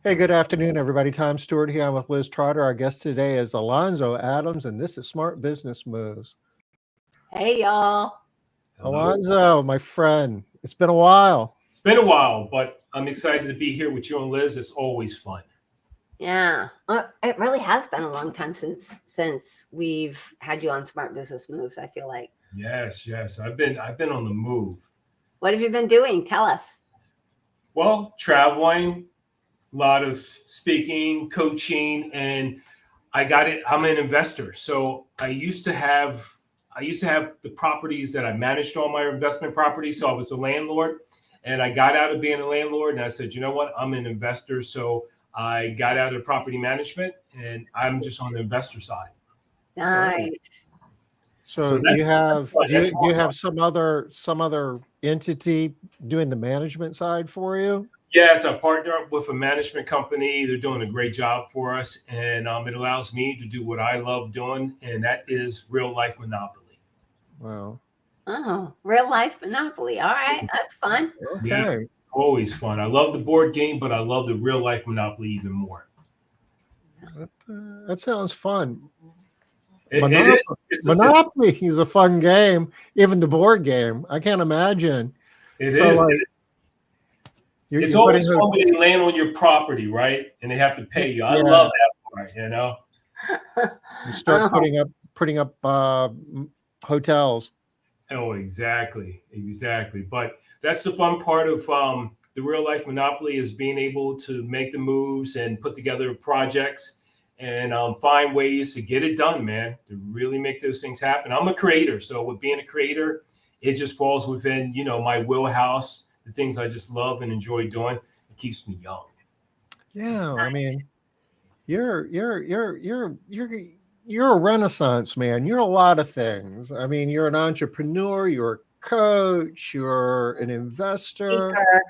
Hey, good afternoon, everybody. Tom Stewart here. I'm with Liz Trotter. Our guest today is Alonzo Adams, and this is Smart Business Moves. Hey, y'all. Hello. Alonzo, my friend, it's been a while. It's been a while, but I'm excited to be here with you and Liz. It's always fun. Yeah, it really has been a long time since we've had you on Smart Business Moves. I feel like. Yes. I've been on the move. What have you been doing? Tell us. Well, traveling, a lot of speaking, coaching, and I got it. I'm an investor, so I used to have the properties that I managed all my investment properties. So I was a landlord, and I got out of being a landlord, and I said, you know what? I'm an investor, so I got out of property management, and I'm just on the investor side. Nice. So do you have some other entity doing the management side for you? Yes, I partner up with a management company. They're doing a great job for us, and it allows me to do what I love doing, and that is real life Monopoly. Wow. Oh, real life Monopoly. All right, that's fun. Okay. Yes, always fun. I love the board game, but I love the real life Monopoly even more. That sounds fun. Monopoly is a fun game, even the board game. I can't imagine. It's always fun when they land on your property, right? And they have to pay you. I love that part, you know. You start putting up hotels. Oh, exactly. But that's the fun part of the real life Monopoly is being able to make the moves and put together projects and find ways to get it done, man, to really make those things happen. I'm a creator. So with being a creator, it just falls within, my wheelhouse, the things I just love and enjoy doing. It keeps me young. Yeah. I mean, you're a renaissance man. You're a lot of things. I mean, you're an entrepreneur, you're a coach, you're an investor. Speaker.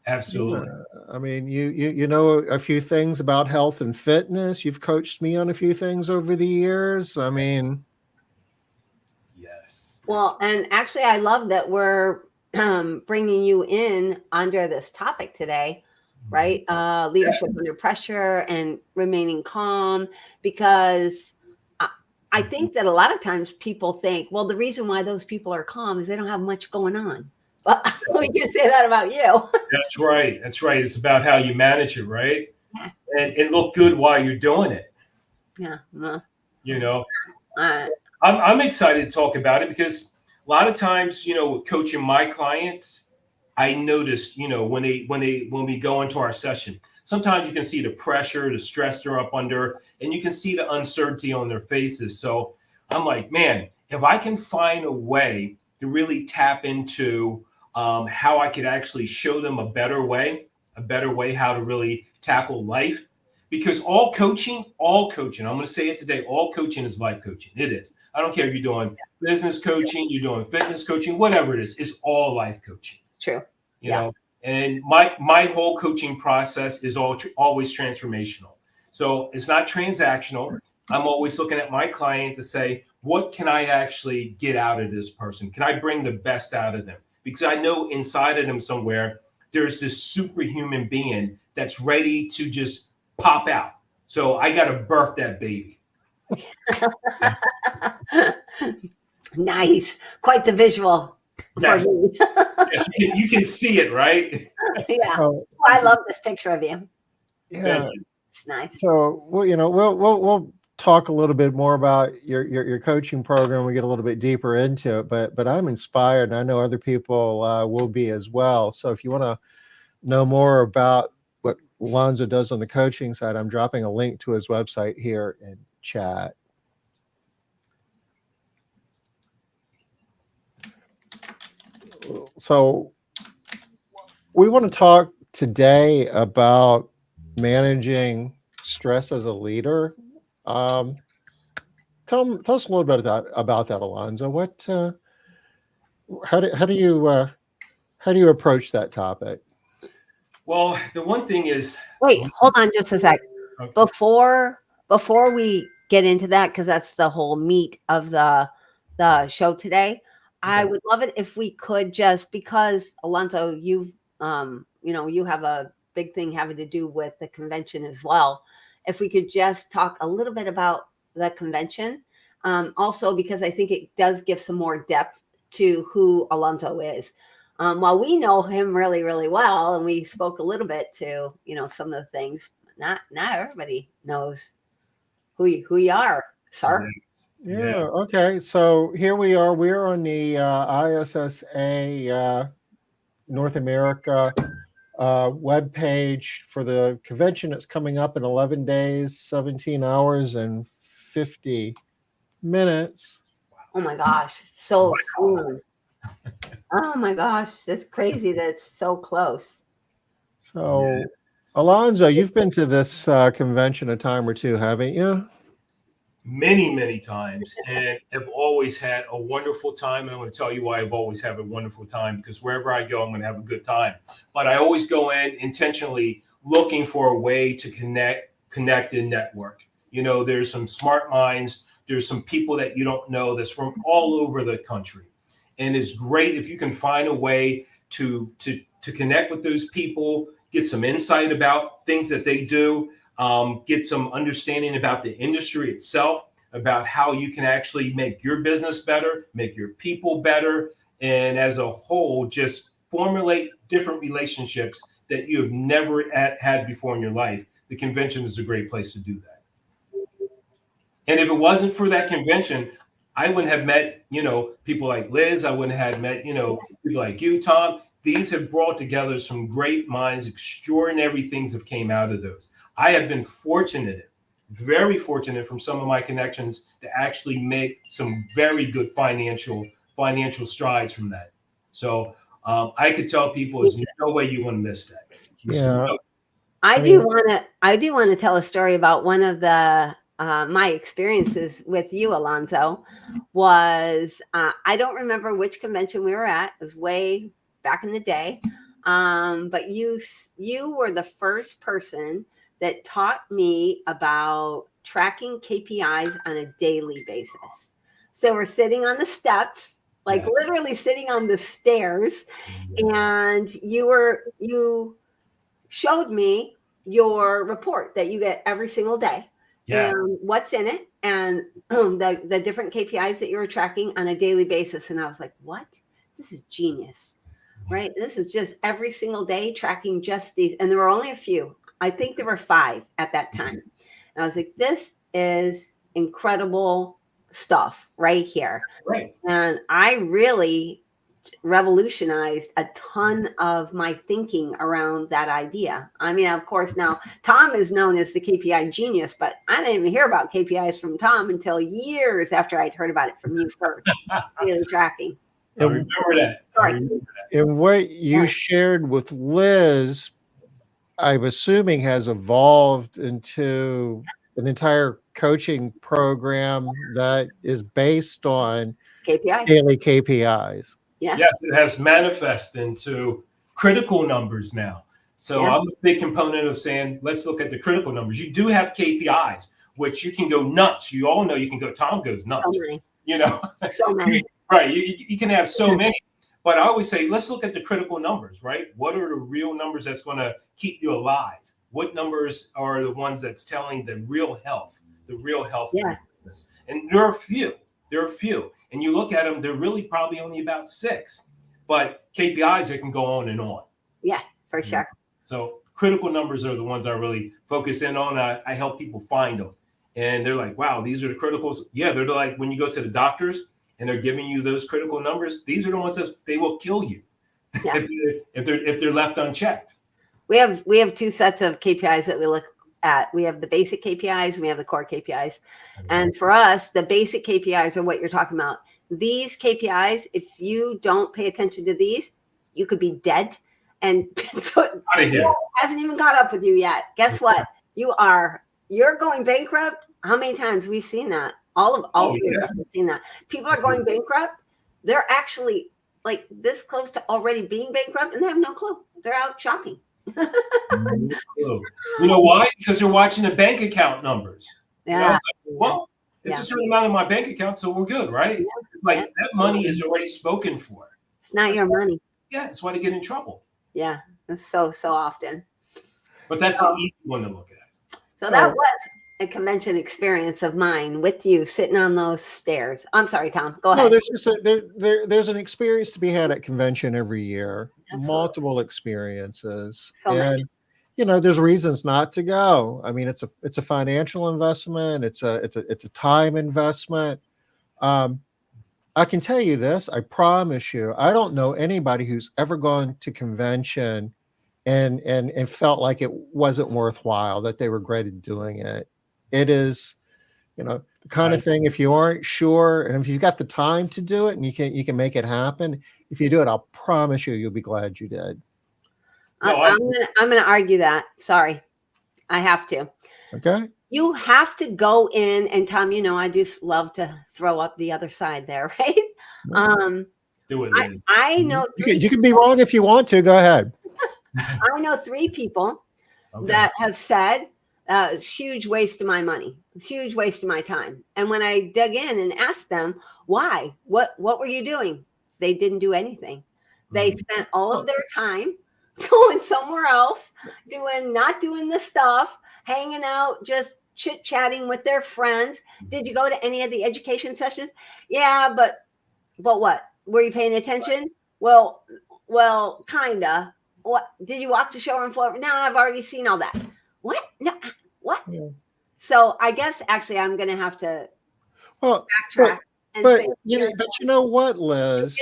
Absolutely. I mean, you know a few things about health and fitness. You've coached me on a few things over the years. I mean, yes. Well, and actually, I love that we're bringing you in under this topic today, right? Leadership under pressure and remaining calm, because I think that a lot of times people think, well, the reason why those people are calm is they don't have much going on. Well, we can say that about you. That's right. It's about how you manage it, right? And look good while you're doing it. Yeah. I'm excited to talk about it because a lot of times, coaching my clients, I notice, when we go into our session, sometimes you can see the pressure, the stress they're up under, and you can see the uncertainty on their faces. So I'm like, man, if I can find a way to really tap into how I could actually show them a better way how to really tackle life. Because all coaching, I'm going to say it today, all coaching is life coaching. It is. I don't care if you're doing business coaching, you're doing fitness coaching, whatever it is, it's all life coaching. True. You know, and my whole coaching process is always transformational. So it's not transactional. I'm always looking at my client to say, what can I actually get out of this person? Can I bring the best out of them? Because I know inside of them somewhere, there's this superhuman being that's ready to just pop out. So I got to birth that baby. Nice. Quite the visual. Yes. Yes, you can see it, right? Yeah. I love this picture of you. Yeah. It's nice. So, we'll talk a little bit more about your coaching program. We get a little bit deeper into it, but I'm inspired, and I know other people will be as well. So if you want to know more about what Alonzo does on the coaching side, I'm dropping a link to his website here in chat. So we want to talk today about managing stress as a leader. Tell us a little bit about that, Alonzo. How do you approach that topic? Well, the one thing is, wait, hold on just a sec. Okay. Before we get into that, because that's the whole meat of the show today. Okay. I would love it if we could just, because Alonzo, you have a big thing having to do with the convention as well. If we could just talk a little bit about the convention, also because I think it does give some more depth to who Alonzo is. While we know him really, really well, and we spoke a little bit to, some of the things, not everybody knows who you are, sir. Yeah. Okay. So here we are. We're on the ISSA North America web page for the convention. It's coming up in 11 days, 17 hours, and 50 minutes. Oh my gosh, so soon. Oh my gosh, that's crazy. That's so close. So, Alonzo, you've been to this convention a time or two, haven't you? Many, many times, and have always had a wonderful time. And I'm going to tell you why I've always had a wonderful time, because wherever I go, I'm going to have a good time. But I always go in intentionally looking for a way to connect and network. There's some smart minds. There's some people that you don't know that's from all over the country. And it's great if you can find a way to connect with those people, get some insight about things that they do. Get some understanding about the industry itself, about how you can actually make your business better, make your people better, and as a whole, just formulate different relationships that you have never had before in your life. The convention is a great place to do that. And if it wasn't for that convention, I wouldn't have met, people like Liz. I wouldn't have met, people like you, Tom. These have brought together some great minds. Extraordinary things have came out of those. I have been fortunate, very fortunate from some of my connections to actually make some very good financial strides from that. So I could tell people there's no way you want to miss that. Yeah. I do want to tell a story about one of the my experiences with you, Alonzo. Was I don't remember which convention we were at. It was way back in the day, but you were the first person that taught me about tracking KPIs on a daily basis. So we're sitting on the steps, like literally sitting on the stairs, and you showed me your report that you get every single day, and what's in it, and the different KPIs that you were tracking on a daily basis. And I was like, what? This is genius, right? This is just every single day tracking just these. And there were only a few. I think there were 5 at that time. And I was like, this is incredible stuff right here. Right. And I really revolutionized a ton of my thinking around that idea. I mean, of course, now Tom is known as the KPI genius, but I didn't even hear about KPIs from Tom until years after I'd heard about it from you first. Daily tracking. I remember that. And what you shared with Liz, I'm assuming, has evolved into an entire coaching program that is based on KPIs. daily KPIs. Yeah. Yes, it has manifested into critical numbers now. So I'm a big component of saying, let's look at the critical numbers. You do have KPIs, which you can go nuts. You all know you can go, Tom goes nuts. So many. So many. Right. You can have so many. But I always say, let's look at the critical numbers, right? What are the real numbers that's going to keep you alive? What numbers are the ones that's telling the real health of your business? And there are a few. And you look at them, they're really probably only about 6. But KPIs, they can go on and on. Yeah, for sure. So critical numbers are the ones I really focus in on. I help people find them. And they're like, wow, these are the criticals. Yeah, they're like when you go to the doctors, and they're giving you those critical numbers, these are the ones that they will kill you if they're left unchecked. We have 2 sets of KPIs that we look at. We have the basic KPIs and we have the core KPIs. And for us, the basic KPIs are what you're talking about. These KPIs, if you don't pay attention to these, you could be dead. And it hasn't even caught up with you yet. Guess what? You're going bankrupt. How many times we've seen that? All of us have seen that. People are going bankrupt. They're actually like this close to already being bankrupt, and they have no clue. They're out shopping. You know why? Because they're watching the bank account numbers. Yeah. It's a certain amount in my bank account, so we're good, right? Yeah. Like that money is already spoken for. It's not your money. Yeah, that's why they get in trouble. Yeah, that's so often. But that's the easy one to look at. So that was a convention experience of mine with you sitting on those stairs. I'm sorry, Tom. Go ahead. No, there's just there's an experience to be had at convention every year. Absolutely. Multiple experiences. So many. And there's reasons not to go. I mean, it's a financial investment, it's a time investment. I can tell you this, I promise you, I don't know anybody who's ever gone to convention and felt like it wasn't worthwhile, that they regretted doing it. It is, the kind of thing, if you aren't sure, and if you've got the time to do it and you can make it happen, if you do it, I'll promise you'll be glad you did. I'm gonna argue that. Sorry, I have to. Okay. You have to go in, and Tom, I just love to throw up the other side there, right? Do it, Liz. I know you can be wrong if you want to. Go ahead. I know 3 people that have said, huge waste of my money, huge waste of my time. And when I dug in and asked them why, what were you doing? They didn't do anything. They spent all of their time going somewhere else, not doing the stuff, hanging out, just chit-chatting with their friends. Did you go to any of the education sessions? Yeah, but what? Were you paying attention? Well, kinda. What? Did you walk the showroom floor? No, I've already seen all that. What? No, what? Yeah. So I guess actually I'm going to have to backtrack. But you know what, Liz?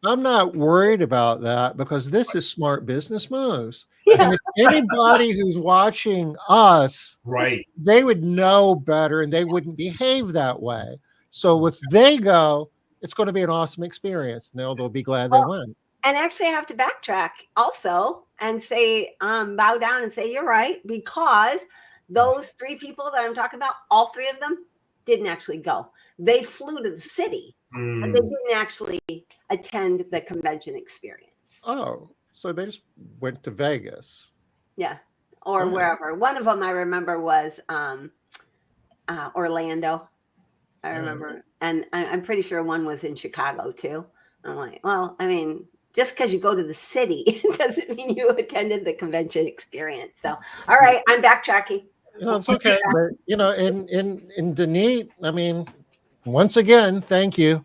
I'm not worried about that, because this is smart business moves. Yeah. And if anybody who's watching us, right, they would know better and they wouldn't behave that way. So if they go, it's going to be an awesome experience. And they'll be glad they went. And actually, I have to backtrack also and say, bow down and say, you're right, because those 3 people that I'm talking about, all 3 of them didn't actually go. They flew to the city, but they didn't actually attend the convention experience. Oh, so they just went to Vegas. Yeah, or wherever. One of them I remember was Orlando. I remember. And I'm pretty sure one was in Chicago too. I'm like, well, I mean, just because you go to the city doesn't mean you attended the convention experience. So, all right, I'm backtracking. It's okay. But, in Denise, I mean, once again, thank you.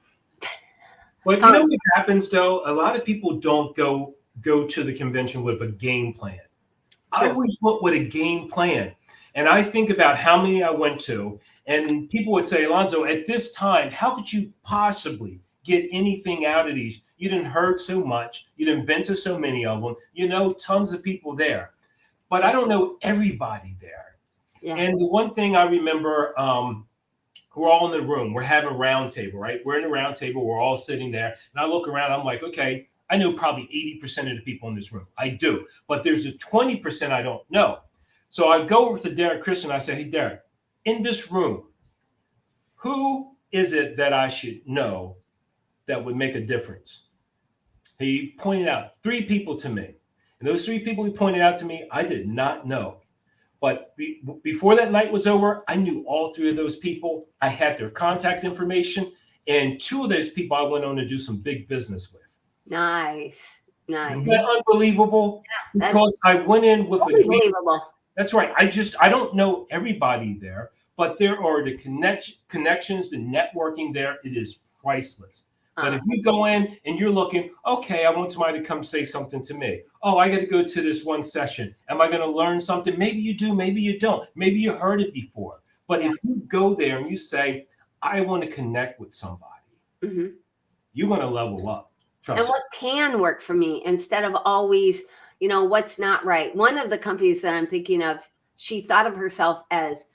But you know what happens, though? A lot of people don't go to the convention with a game plan. I always went with a game plan. And I think about how many I went to, and people would say, Alonzo, at this time, how could you possibly get anything out of these? You didn't heard so much. You didn't been to so many of them. You know, tons of people there. But I don't know everybody there. Yeah. And the one thing I remember, we're all in the room. We're having a round table, right? We're in a round table. We're all sitting there. And I look around. I'm like, okay, I know probably 80% of the people in this room. I do. But there's a 20% I don't know. So I go over to Derek Christian. I say, hey, Derek, in this room, who is it that I should know that would make a difference? He pointed out 3 people to me. And those 3 people he pointed out to me, I did not know. But before that night was over, I knew all 3 of those people. I had their contact information. And 2 of those people I went on to do some big business with. Nice. Isn't that unbelievable? Yeah, because I went in with unbelievable. That's right. I don't know everybody there, but there are the connections, the networking there. It is priceless. But if you go in and you're looking, okay, I want somebody to come say something to me. Oh, I got to go to this one session. Am I going to learn something? Maybe you do. Maybe you don't. Maybe you heard it before. But if you go there and you say, I want to connect with somebody, you're going to level up. Trust me. What can work for me instead of always, what's not right. One of the companies that I'm thinking of, she thought of herself as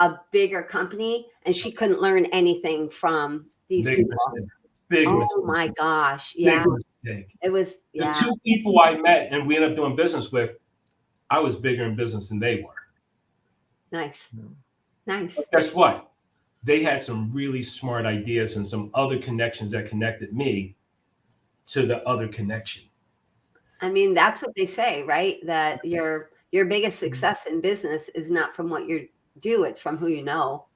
a bigger company and she couldn't learn anything from these people. Big mistake. Oh my gosh. Yeah. Big mistake. It was the 2 people I met and we ended up doing business with, I was bigger in business than they were. Nice. Nice. But guess what? They had some really smart ideas and some other connections that connected me to the other connection. I mean, that's what they say, right? That your biggest success in business is not from what you do, it's from who you know.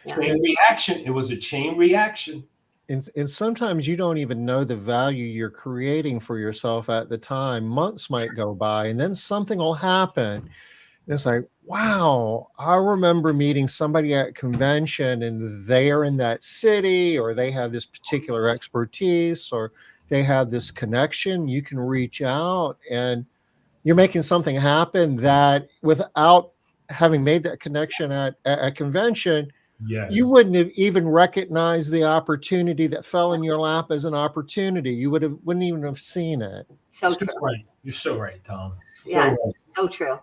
Chain reaction. It was a chain reaction. and sometimes you don't even know the value you're creating for yourself at the time. Months might go by, and then something will happen. It's like, wow, I remember meeting somebody at convention and they are in that city, or they have this particular expertise, or they have this connection. You can reach out and you're making something happen that without having made that connection at convention, you Yes. wouldn't have even recognized the opportunity that fell in your lap as an opportunity. You wouldn't even have seen it. So So true. right. You're so right, Tom. So Yeah, right. so true.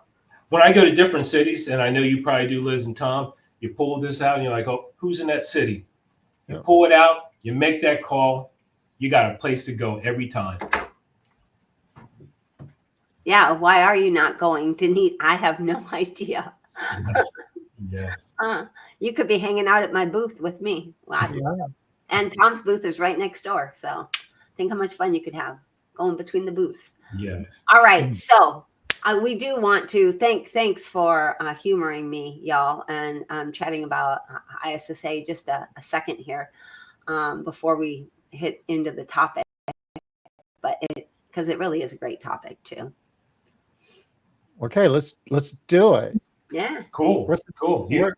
When I go to different cities, and I know you probably do, Liz and Tom, you pull this out and you're like, oh, who's in that city? You Yeah. pull it out, you make that call, you got a place to go every time. Yeah, why are you not going to meet? I have no idea. Yes. Yes. You could be hanging out at my booth with me. Wow. Yeah. And Tom's booth is right next door. So think how much fun you could have going between the booths. Yes. All right. So we do want to thanks for humoring me, y'all, and chatting about ISSA just a second here before we hit into the topic. But because it really is a great topic too. Okay, let's do it. Yeah. Cool. Cool. Yeah.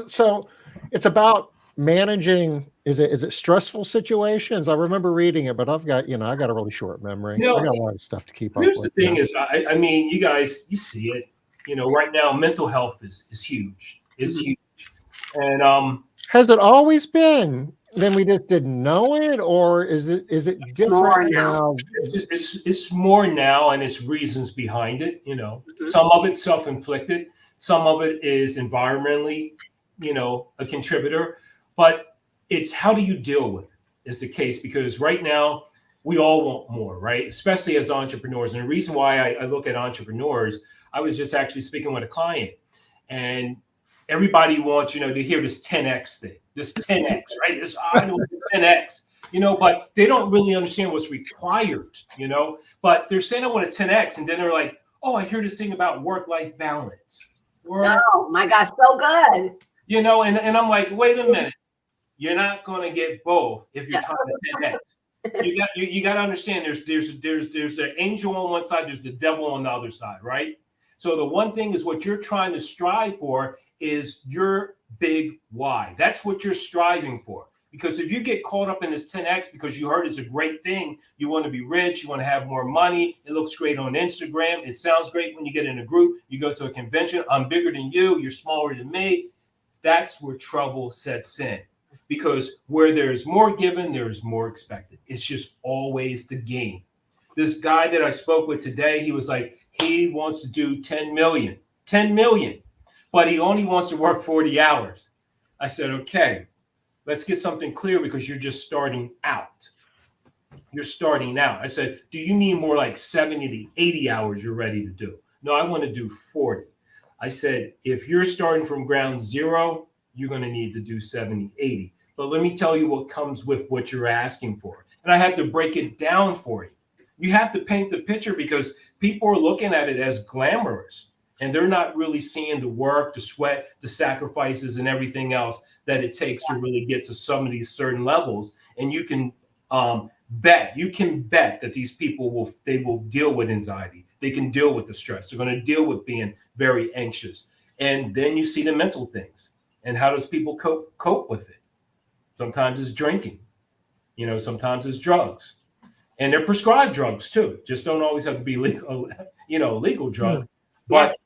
So it's about managing. Is it stressful situations? I remember reading it, but I got a really short memory. I got a lot of stuff to keep up with. Here's the thing is, I mean, you guys, you see it, right now, mental health is huge. It's huge. And has it always been? Then we just didn't know it, or is it different now? It's more now, and it's reasons behind it. Some of it's self-inflicted, some of it is environmentally, a contributor, but it's how do you deal with it is the case, because right now we all want more, right? Especially as entrepreneurs. And the reason why I look at entrepreneurs, I was just actually speaking with a client, and everybody wants, to hear this 10X thing, this 10X, right? This I don't 10X, but they don't really understand what's required, but they're saying I want a 10X. And then they're like, oh, I hear this thing about work-life balance. Oh my gosh, so good. And I'm like, wait a minute. You're not going to get both if you're trying to 10X. You got to understand there's the angel on one side, there's the devil on the other side, right? So the one thing is what you're trying to strive for is your big why. That's what you're striving for. Because if you get caught up in this 10X because you heard it's a great thing, you want to be rich, you want to have more money, it looks great on Instagram, it sounds great when you get in a group, you go to a convention, I'm bigger than you, you're smaller than me, that's where trouble sets in. Because where there's more given, there's more expected. It's just always the game. This guy that I spoke with today, he was like, he wants to do 10 million, but he only wants to work 40 hours. I said, okay, let's get something clear, because you're just starting out. You're starting out. I said, do you need more like 70 to 80 hours you're ready to do? No, I want to do 40. I said, if you're starting from ground zero, you're going to need to do 70, 80. But let me tell you what comes with what you're asking for. And I had to break it down for you. You have to paint the picture, because people are looking at it as glamorous, and they're not really seeing the work, the sweat, the sacrifices, and everything else that it takes to really get to some of these certain levels. And you can bet that these people will deal with anxiety. They can deal with the stress. They're going to deal with being very anxious. And then you see the mental things. And how does people cope with it? Sometimes it's drinking, sometimes it's drugs, and they're prescribed drugs too. Just don't always have to be legal drugs. But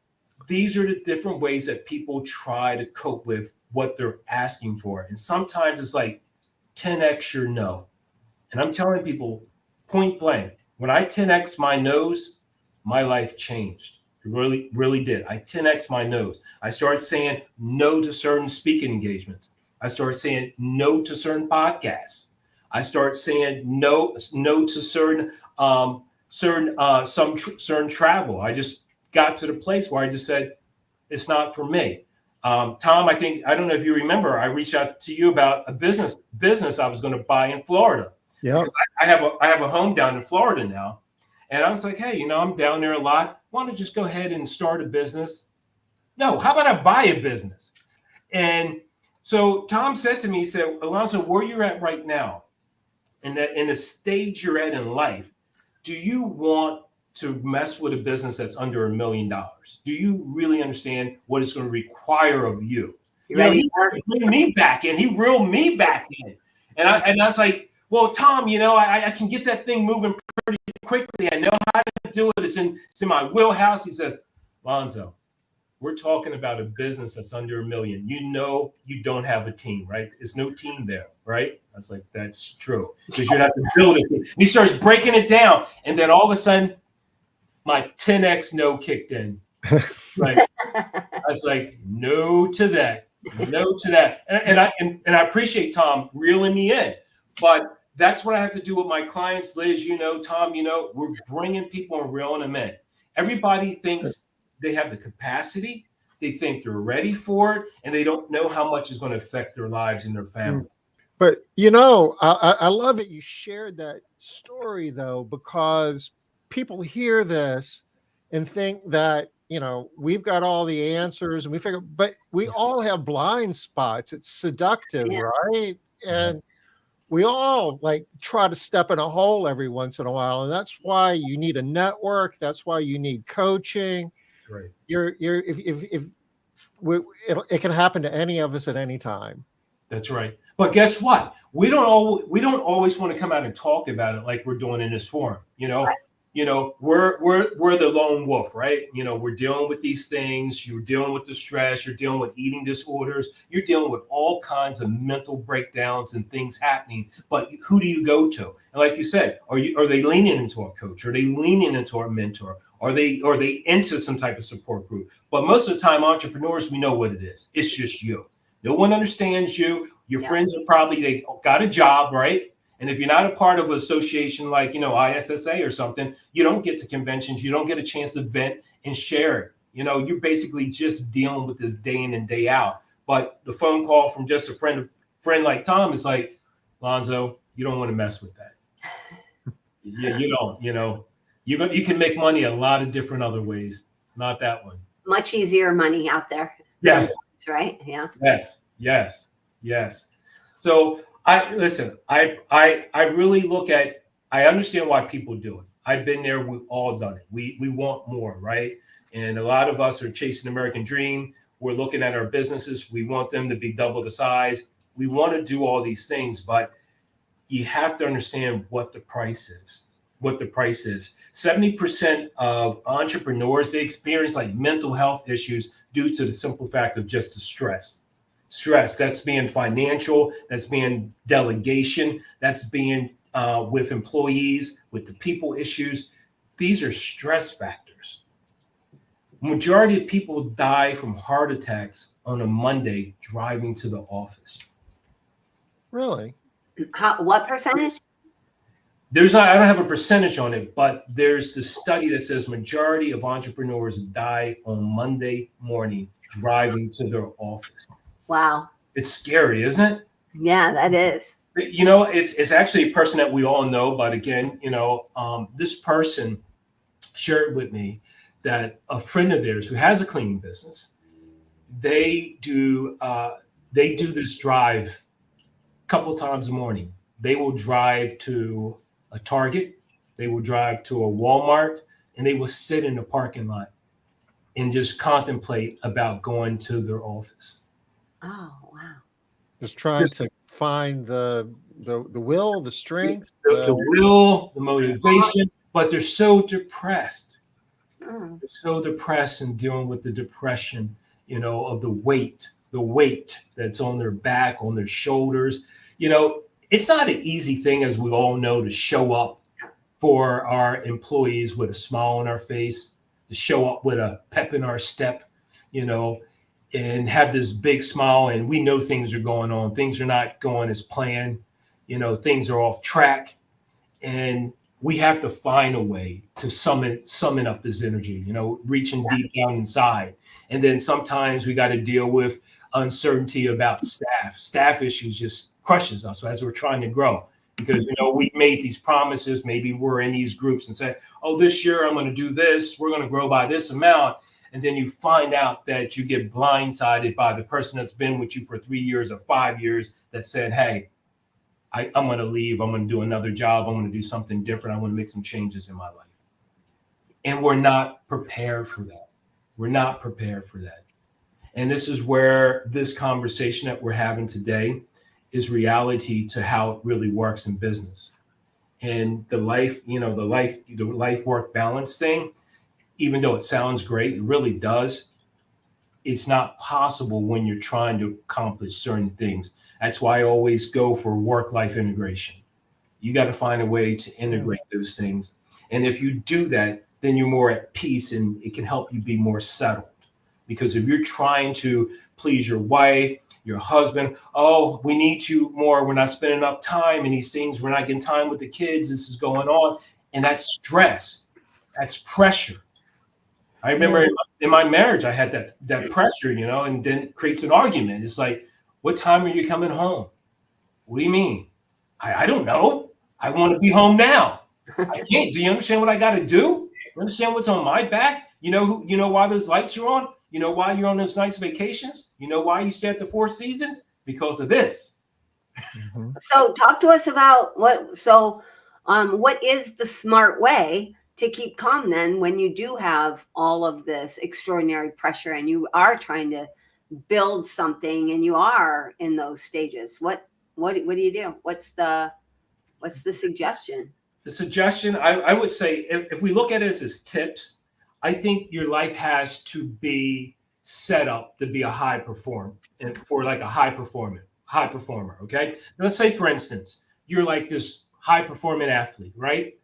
these are the different ways that people try to cope with what they're asking for. And sometimes it's like 10X your no. And I'm telling people point blank, when I 10X my no's, my life changed. It really, really did. I 10X my no's. I started saying no to certain speaking engagements. I started saying no to certain podcasts. I started saying no to certain travel. I just got to the place where I just said, it's not for me. Tom, I don't know if you remember, I reached out to you about a business I was going to buy in Florida. Yeah. I have a home down in Florida now. And I was like, hey, I'm down there a lot. Why don't I just go ahead and start a business? No, how about I buy a business? And So Tom said to me, he said, Alonzo, where you're at right now, in the stage you're at in life, do you want to mess with a business that's under $1 million? Do you really understand what it's going to require of you? You ready? He bring me back in. He reeled me back in. And I was like, well, Tom, I can get that thing moving pretty quickly. I know how to do it. It's in my wheelhouse. He says, Alonzo, we're talking about a business that's under $1 million. You don't have a team, right? There's no team there, right? I was like, that's true. Because you have to build it. And he starts breaking it down. And then all of a sudden, my 10X no kicked in. Right. I was like, no to that. No to that. And I appreciate Tom reeling me in. But that's what I have to do with my clients. Liz, Tom, we're bringing people and reeling them in. Everybody thinks they have the capacity. They think they're ready for it. And they don't know how much is going to affect their lives and their family. But, I love it. You shared that story, though, because people hear this and think that, we've got all the answers and we figure, but we all have blind spots. It's seductive, right? And we all try to step in a hole every once in a while. And that's why you need a network. That's why you need coaching. Right. It can happen to any of us at any time. That's right. But guess what? We don't always want to come out and talk about it like we're doing in this forum. Right. We're the lone wolf, right? We're dealing with these things. You're dealing with the stress. You're dealing with eating disorders. You're dealing with all kinds of mental breakdowns and things happening. But who do you go to? And like you said, are they leaning into a coach? Are they leaning into a mentor? Are they into some type of support group? But most of the time, entrepreneurs, we know what it is. It's just you. No one understands you. Your friends are they got a job, right? And if you're not a part of an association like, ISSA or something, you don't get to conventions. You don't get a chance to vent and share it. You're basically just dealing with this day in and day out. But the phone call from just a friend like Tom is like, Alonzo, you don't want to mess with that. You don't, you can make money a lot of different other ways. Not that one. Much easier money out there. Yes. Right. Yeah. Yes. So I really look at, I understand why people do it. I've been there. We've all done it. We want more, right? And a lot of us are chasing the American dream. We're looking at our businesses. We want them to be double the size. We want to do all these things, but you have to understand what the price is. 70% of entrepreneurs, they experience mental health issues due to the simple fact of just the stress. That's being financial, that's being delegation, that's being with employees, with the people issues. These are stress factors. Majority of people die from heart attacks on a Monday driving to the office. Really? What percentage? I don't have a percentage on it, but there's the study that says majority of entrepreneurs die on Monday morning driving to their office. Wow. It's scary, isn't it? Yeah, that is. It's actually a person that we all know, but again, this person shared with me that a friend of theirs who has a cleaning business, they do this drive a couple of times a morning. They will drive to a Target, they will drive to a Walmart, and they will sit in the parking lot and just contemplate about going to their office. Oh, wow. Just trying to find the will, the strength. The will, the motivation, but they're so depressed. They're so depressed and dealing with the depression, of the weight that's on their back, on their shoulders. It's not an easy thing, as we all know, to show up for our employees with a smile on our face, to show up with a pep in our step, and have this big smile. And we know things are going on. Things are not going as planned. Things are off track. And we have to find a way to summon up this energy, reaching deep down inside. And then sometimes we got to deal with uncertainty about staff issues just crushes us as we're trying to grow, because we made these promises. Maybe we're in these groups and say, oh, this year I'm going to do this, we're going to grow by this amount, And then you find out that you get blindsided by the person that's been with you for 3 years or 5 years that said, hey, I'm going to leave. I'm going to do another job. I'm going to do something different. I want to make some changes in my life. And we're not prepared for that. We're not prepared for that. And this is where this conversation that we're having today is reality to how it really works in business. And the life work balance thing, even though it sounds great, it really does. It's not possible when you're trying to accomplish certain things. That's why I always go for work-life integration. You got to find a way to integrate those things. And if you do that, then you're more at peace and it can help you be more settled. Because if you're trying to please your wife, your husband, oh, we need you more. We're not spending enough time in these things. We're not getting time with the kids. This is going on. And that's stress. That's pressure. I remember in my marriage, I had that pressure, and then it creates an argument. It's like, what time are you coming home? What do you mean? I don't know. I want to be home now. I can't. Do you understand what I got to do? You understand what's on my back? You know why those lights are on? You know why you're on those nice vacations? You know why you stay at the Four Seasons? Because of this. Mm-hmm. So talk to us about what is the smart way to keep calm then when you do have all of this extraordinary pressure and you are trying to build something and you are in those stages? What do you do? What's the suggestion? The suggestion, I would say, if we look at it as tips, I think your life has to be set up to be a high performer and for like a high performer. Okay. Let's say, for instance, you're like this high performing athlete, right?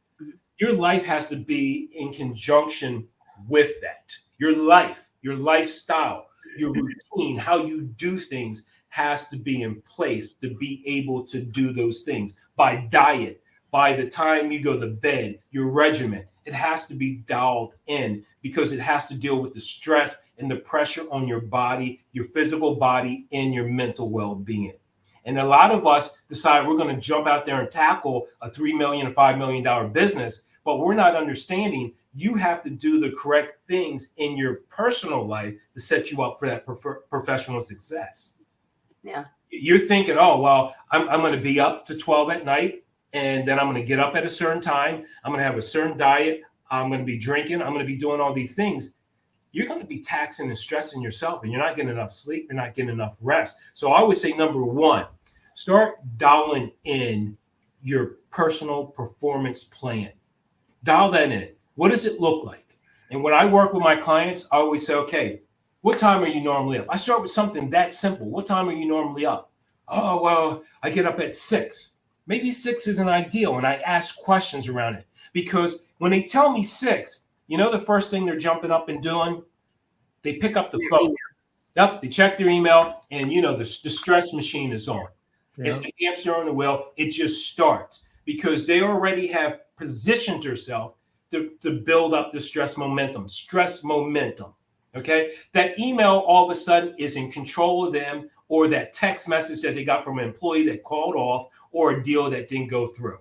Your life has to be in conjunction with that. Your life, your lifestyle, your routine, how you do things has to be in place to be able to do those things. By diet, by the time you go to bed, your regimen, it has to be dialed in because it has to deal with the stress and the pressure on your body, your physical body, and your mental well-being. And a lot of us decide we're going to jump out there and tackle a $3 million or $5 million business, but we're not understanding you have to do the correct things in your personal life to set you up for that professional success. Yeah. You're thinking, oh, well, I'm going to be up to 12 at night. And then I'm going to get up at a certain time. I'm going to have a certain diet. I'm going to be drinking. I'm going to be doing all these things. You're going to be taxing and stressing yourself, and you're not getting enough sleep. You're not getting enough rest. So I would say, number one, start dialing in your personal performance plan. Dial that in. What does it look like? And when I work with my clients, I always say, okay, what time are you normally up? I start with something that simple. What time are you normally up? Oh, well, I get up at 6. Maybe 6 isn't ideal, and I ask questions around it because when they tell me 6, the first thing they're jumping up and doing, they pick up the phone. Yep, they check their email, and the stress machine is on. Yeah. It's the hamster on the wheel. It just starts because they already have positioned themselves to build up the stress momentum. Okay, that email all of a sudden is in control of them, or that text message that they got from an employee that called off, or a deal that didn't go through.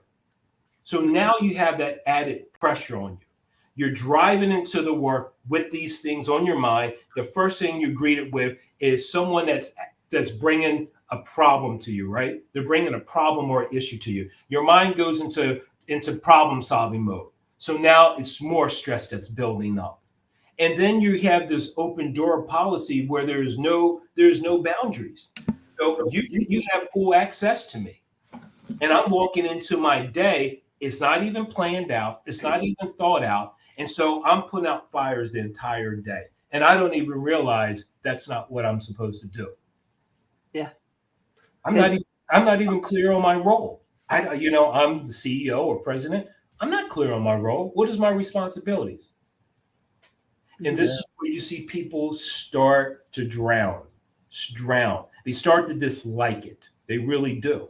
So now you have that added pressure on you. You're driving into the work with these things on your mind. The first thing you're greeted with is someone that's bringing a problem to you, right? They're bringing a problem or issue to you. Your mind goes into problem solving mode. So now it's more stress that's building up. And then you have this open door policy where there's no boundaries. So you have full access to me. And I'm walking into my day. It's not even planned out. It's not even thought out. And so I'm putting out fires the entire day. And I don't even realize that's not what I'm supposed to do. Yeah. I'm not even clear on my role. I'm the CEO or president. I'm not clear on my role. What is my responsibilities? And this is where you see people start to drown. They start to dislike it. They really do.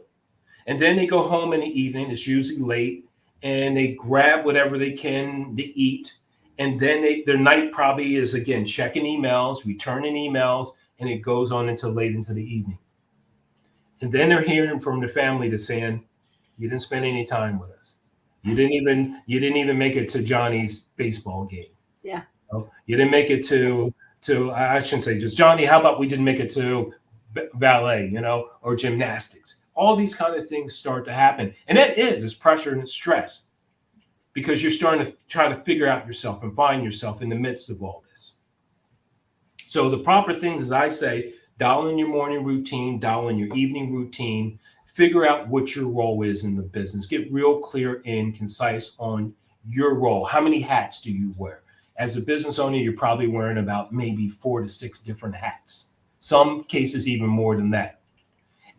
And then they go home in the evening. It's usually late. And they grab whatever they can to eat. And then their night probably is, again, checking emails, returning emails. And it goes on until late into the evening. And then they're hearing from the family that's saying, you didn't spend any time with us. You didn't even make it to Johnny's baseball game. Yeah. know, you didn't make it to I shouldn't say just Johnny. How about we didn't make it to ballet, you know, or gymnastics? All these kind of things start to happen, and it's pressure and it's stress because you're starting to try to figure out yourself and find yourself in the midst of all this. So the proper things, as I say, dial in your morning routine, dial in your evening routine, figure out what your role is in the business. Get real clear and concise on your role. How many hats do you wear? As a business owner, you're probably wearing about maybe 4 to 6 different hats. Some cases even more than that.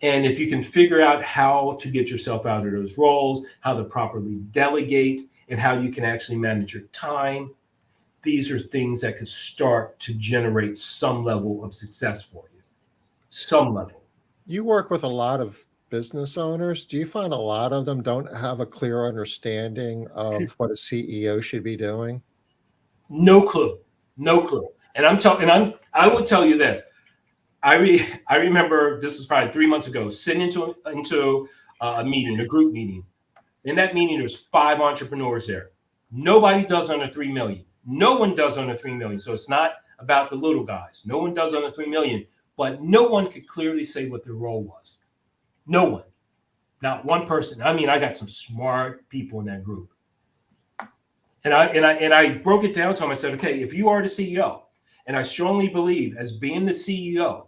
And if you can figure out how to get yourself out of those roles, how to properly delegate, and how you can actually manage your time, these are things that could start to generate some level of success for you. Some level. You work with a lot of business owners. Do you find a lot of them don't have a clear understanding of what a CEO should be doing? No clue. No clue. And I will tell you this. I remember this was probably 3 months ago, sitting into a meeting, a group meeting. In that meeting, there's 5 entrepreneurs there. Nobody does under 3 million. No one does under 3 million. So it's not about the little guys. No one does under 3 million, but no one could clearly say what their role was. No one. Not one person. I mean, I got some smart people in that group. And I broke it down to them. I said, okay, if you are the CEO, and I strongly believe as being the CEO,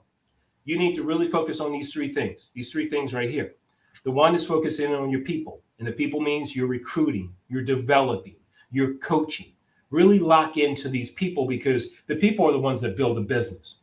you need to really focus on these 3 things. These 3 things right here. The one is focusing on your people. And the people means you're recruiting, you're developing, you're coaching. Really lock into these people because the people are the ones that build a business.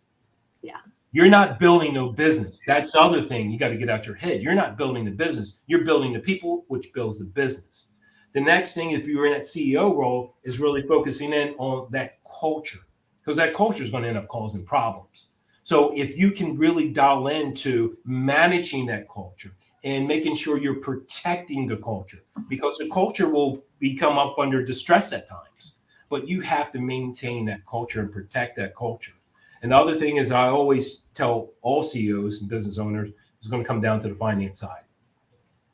Yeah. You're not building no business. That's the other thing you got to get out your head. You're not building the business. You're building the people, which builds the business. The next thing, if you're in that CEO role, is really focusing in on that culture because that culture is going to end up causing problems. So if you can really dial into managing that culture and making sure you're protecting the culture because the culture will become up under distress at times. But you have to maintain that culture and protect that culture. And the other thing is I always tell all CEOs and business owners it's going to come down to the finance side.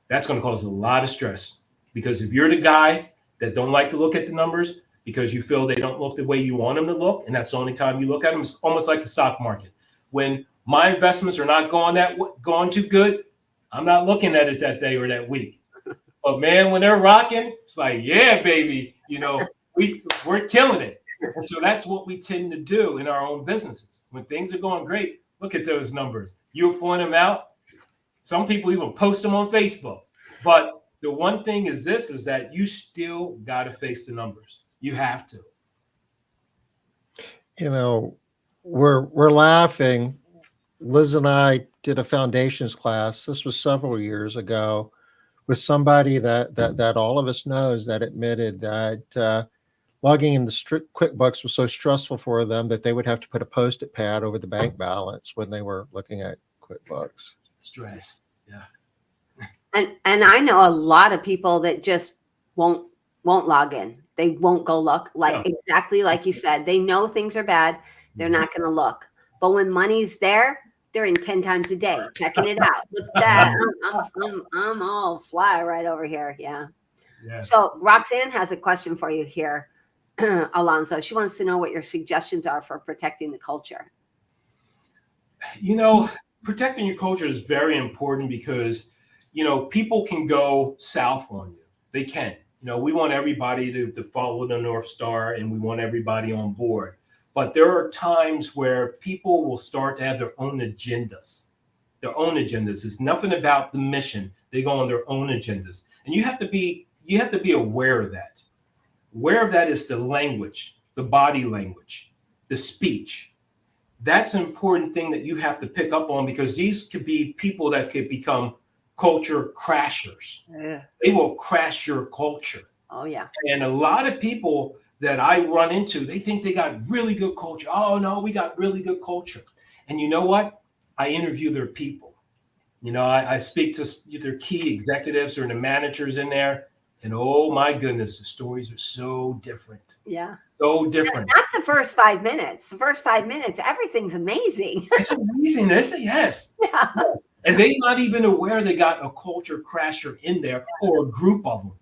That's going to cause a lot of stress because if you're the guy that don't like to look at the numbers because you feel they don't look the way you want them to look, and that's the only time you look at them, it's almost like the stock market. When my investments are not going too good, I'm not looking at it that day or that week. But man, when they're rocking, it's like, yeah, baby, you know, we're killing it. And so that's what we tend to do in our own businesses. When things are going great, look at those numbers. You point them out. Some people even post them on Facebook. But the one thing is that you still got to face the numbers. You have to. You know, we're laughing. Liz and I did a foundations class. This was several years ago with somebody that all of us knows that admitted that logging in the QuickBooks was so stressful for them that they would have to put a Post-it pad over the bank balance when they were looking at QuickBooks. Stress. Yeah. And I know a lot of people that just won't log in. They won't go look exactly like you said. They know things are bad. They're not going to look. But when money's there, they're in 10 times a day checking it out. Look at that. I'm all fly right over here. Yeah. So Roxanne has a question for you here, Alonzo. She wants to know what your suggestions are for protecting the culture. You know, protecting your culture is very important because, you know, people can go south on you. They can. You know, we want everybody to follow the North Star and we want everybody on board. But there are times where people will start to have their own agendas. Their own agendas. It's nothing about the mission. They go on their own agendas. And you have to be aware of that. Aware of that is the language, the body language, the speech. That's an important thing that you have to pick up on because these could be people that could become culture crashers. Yeah. They will crash your culture. Oh, yeah. And a lot of people that I run into, they think they got really good culture. Oh, no, we got really good culture. And you know what? I interview their people. You know, I speak to their key executives or the managers in there. And oh, my goodness, the stories are so different. Yeah. So different. Not the first 5 minutes. The first 5 minutes, everything's amazing. It's amazing. Yes. Yeah. And they're not even aware they got a culture crasher in there or a group of them.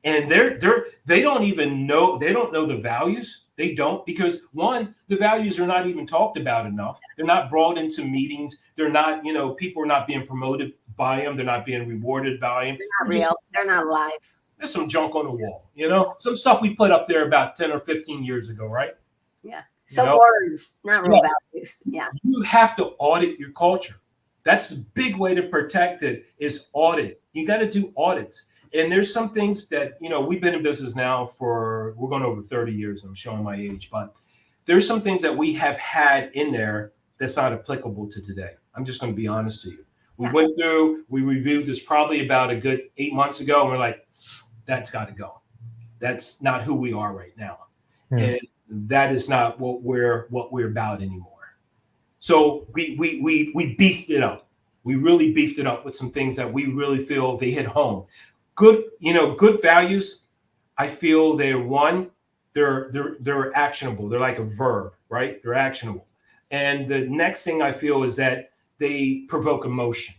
And they don't even know, they don't know the values. They don't, because one, the values are not even talked about enough. They're not brought into meetings. They're not, people are not being promoted by them. They're not being rewarded by them. They're not real. They're not alive. There's some junk on the wall, some stuff we put up there about 10 or 15 years ago, right? Yeah. So words, not real values. Yeah. You have to audit your culture. That's the big way to protect it, is audit. You got to do audits. And there's some things that, we've been in business now we're going over 30 years. I'm showing my age, but there's some things that we have had in there that's not applicable to today. I'm just going to be honest to you. We reviewed this probably about a good 8 months ago, and we're like, that's got to go. That's not who we are right now. And that is not what we're about anymore. So we beefed it up. We really beefed it up with some things that we really feel they hit home. Good values. I feel they're actionable. They're like a verb, right? They're actionable. And the next thing I feel is that they provoke emotion.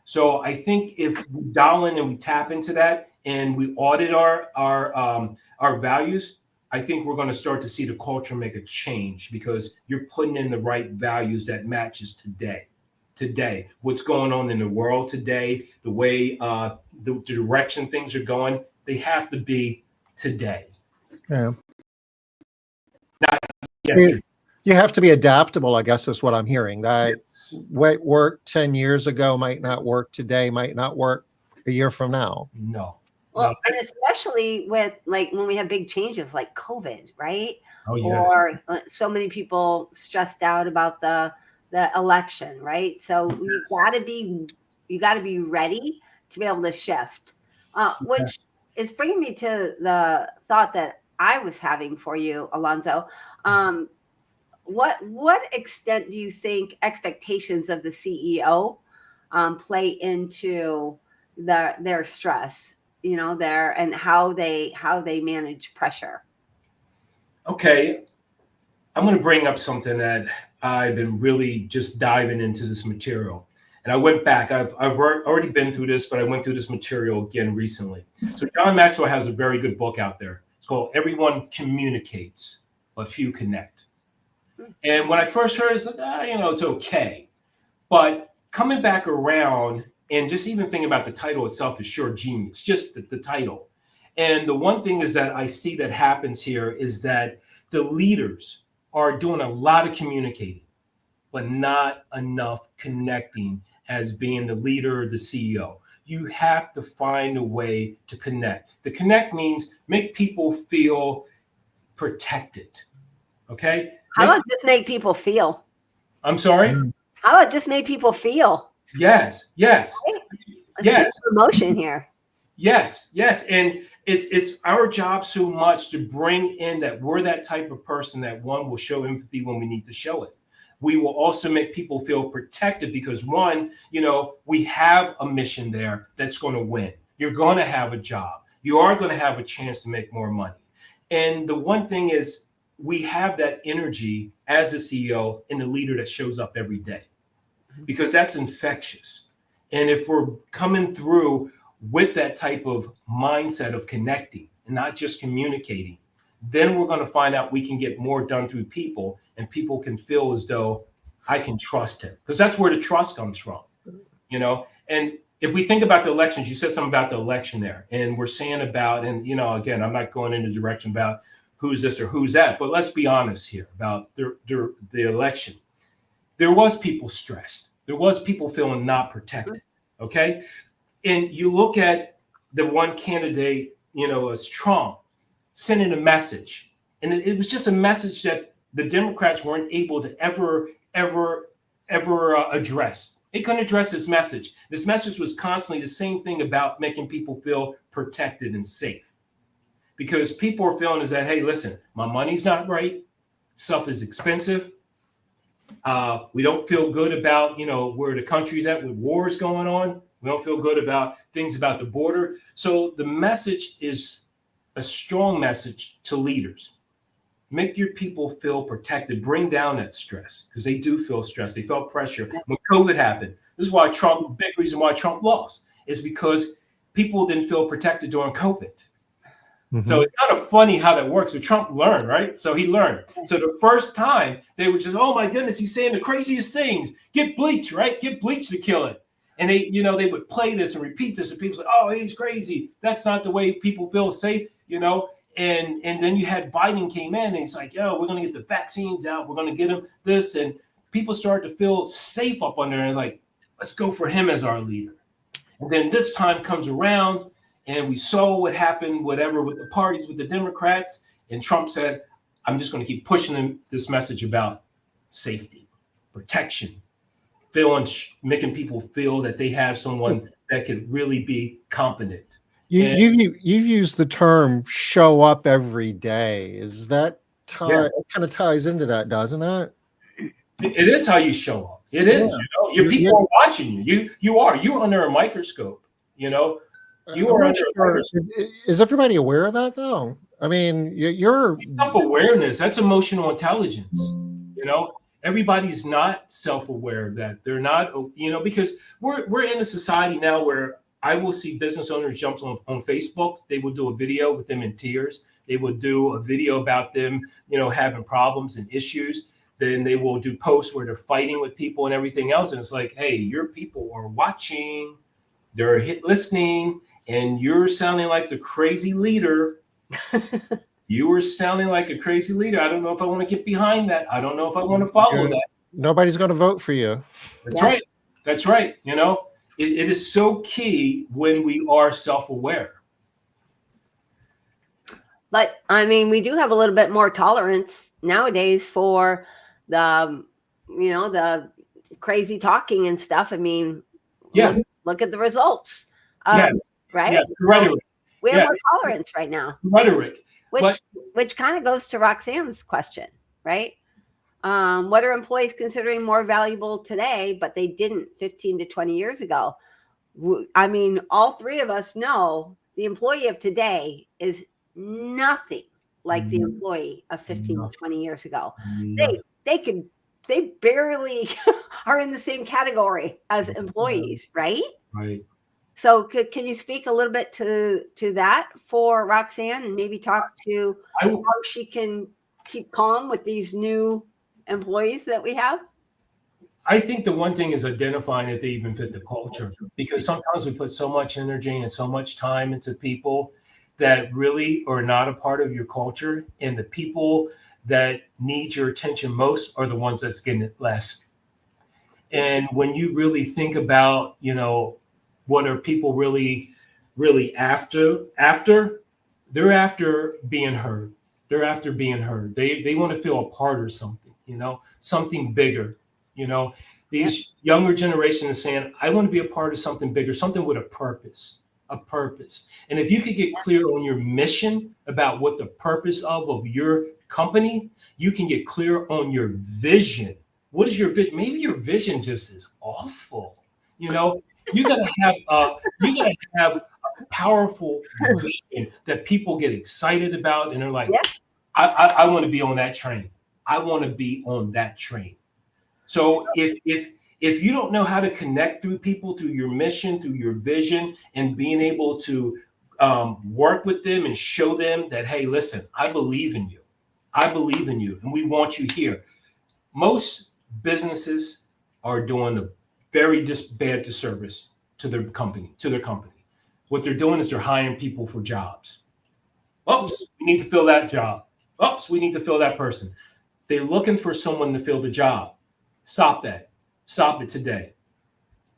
So I think if we dial in and we tap into that and we audit our values, I think we're going to start to see the culture make a change, because you're putting in the right values that matches today, what's going on in the world today, the way the direction things are going. They have to be today. Yeah. Yes. You have to be adaptable, I guess is what I'm hearing. That what worked 10 years ago might not work today, might not work a year from now. No. Well, and especially with like when we have big changes like COVID, right? Oh, yes. Or so many people stressed out about the election, right? So you got to be ready to be able to shift, which is bringing me to the thought that I was having for you, Alonzo. What extent do you think expectations of the CEO play into their stress? And how they manage pressure. Okay. I'm going to bring up something that I've been really just diving into this material. And I went back. I've already been through this, but I went through this material again recently. So John Maxwell has a very good book out there. It's called Everyone Communicates, but Few Connect. And when I first heard it, it's like, it's okay. But coming back around, and just even thinking about the title itself is sure genius, just the title. And the one thing is that I see that happens here is that the leaders are doing a lot of communicating, but not enough connecting as being the leader, the CEO. You have to find a way to connect. The connect means make people feel protected. Okay? How about just make people feel? I'm sorry? How about just make people feel? Yes. Right? Let's get some emotion here. Yes. And it's our job so much to bring in that we're that type of person that one will show empathy when we need to show it. We will also make people feel protected because one, we have a mission there that's going to win. You're going to have a job. You are going to have a chance to make more money. And the one thing is we have that energy as a CEO and the leader that shows up every day, because that's infectious. And if we're coming through with that type of mindset of connecting and not just communicating, then we're going to find out we can get more done through people, and people can feel as though I can trust him, because that's where the trust comes from, And if we think about the elections, you said something about the election there, and we're saying about, and again, I'm not going in the direction about who's this or who's that, but let's be honest here about the election. There was people stressed. There was people feeling not protected. Okay. And you look at the one candidate, as Trump, sending a message. And it was just a message that the Democrats weren't able to ever address. They couldn't address his message. This message was constantly the same thing about making people feel protected and safe. Because people are feeling is that, hey, listen, my money's not right. Stuff is expensive. We don't feel good about, where the country's at with wars going on. We don't feel good about things about the border. So the message is a strong message to leaders. Make your people feel protected. Bring down that stress, because they do feel stress. They felt pressure when COVID happened. This is why big reason why Trump lost is because people didn't feel protected during COVID. Mhm. So it's kind of funny how that works. So Trump learned, right? So he learned. So the first time they were just, oh my goodness, he's saying the craziest things. Get bleach, right? Get bleach to kill it. And they, they would play this and repeat this, and people say, oh, he's crazy. That's not the way people feel safe, And then you had Biden came in and he's like, yo, we're gonna get the vaccines out, we're gonna get them this, and people started to feel safe up under and like, let's go for him as our leader. And then this time comes around. And we saw what happened, whatever, with the parties, with the Democrats. And Trump said, I'm just going to keep pushing this message about safety, protection, making people feel that they have someone that could really be competent. You've used the term show up every day. Is that it kind of ties into that, doesn't it? It is how you show up. It is. Your people are watching you. You're under a microscope, Is everybody aware of that though? I mean, you're self-awareness. That's emotional intelligence. Everybody's not self-aware of that. They're not, because we're in a society now where I will see business owners jump on Facebook. They will do a video with them in tears. They will do a video about them, having problems and issues. Then they will do posts where they're fighting with people and everything else. And it's like, hey, your people are watching. They're listening. And you're sounding like the crazy leader. You were sounding like a crazy leader. I don't know if I want to get behind that. I don't know if I want to follow that. Nobody's going to vote for you. That's right. That's right. It is so key when we are self-aware. But I mean, we do have a little bit more tolerance nowadays for the, the crazy talking and stuff. I mean, look at the results. Yes. Right? Yes, rhetoric. We have more tolerance right now. Rhetoric. Which kind of goes to Roxanne's question, right? What are employees considering more valuable today, but they didn't 15 to 20 years ago? I mean, all three of us know the employee of today is nothing like the employee of 15 to 20 years ago. They barely are in the same category as employees, right? Right. So can you speak a little bit to that for Roxanne, and maybe talk to how she can keep calm with these new employees that we have? I think the one thing is identifying if they even fit the culture, because sometimes we put so much energy and so much time into people that really are not a part of your culture, and the people that need your attention most are the ones that's getting it less. And when you really think about, what are people really after? They're after being heard. They're after being heard. They want to feel a part of something, something bigger. These younger generation is saying, I want to be a part of something bigger, something with a purpose. And if you could get clear on your mission about what the purpose of your company, you can get clear on your vision. What is your vision? Maybe your vision just is awful. You gotta have a powerful vision that people get excited about, and they're like, I want to be on that train. I want to be on that train. So if you don't know how to connect through people, through your mission, through your vision, and being able to work with them and show them that, hey, listen, I believe in you. I believe in you, and we want you here. Most businesses are doing a very bad disservice to their company. What they're doing is they're hiring people for jobs. Oops, we need to fill that job. Oops, we need to fill that person. They're looking for someone to fill the job. Stop that. Stop it today.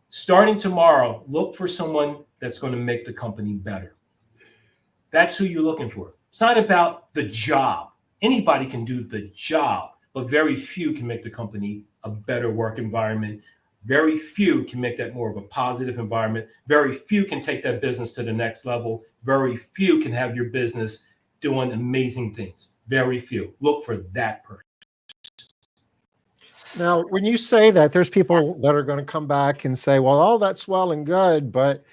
Starting tomorrow, look for someone that's going to make the company better. That's who you're looking for. It's not about the job. Anybody can do the job, but very few can make the company a better work environment. Very few can make that more of a positive environment. Very few can take that business to the next level. Very few can have your business doing amazing things. Very few. Look for that person. Now, when you say that, there's people that are going to come back and say, well, all that's well and good, but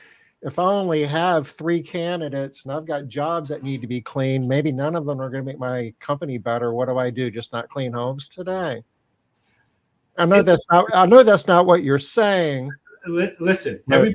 if I only have 3 candidates and I've got jobs that need to be cleaned, maybe none of them are going to make my company better. What do I do? Just not clean homes today? I know that's not what you're saying. Listen, Right.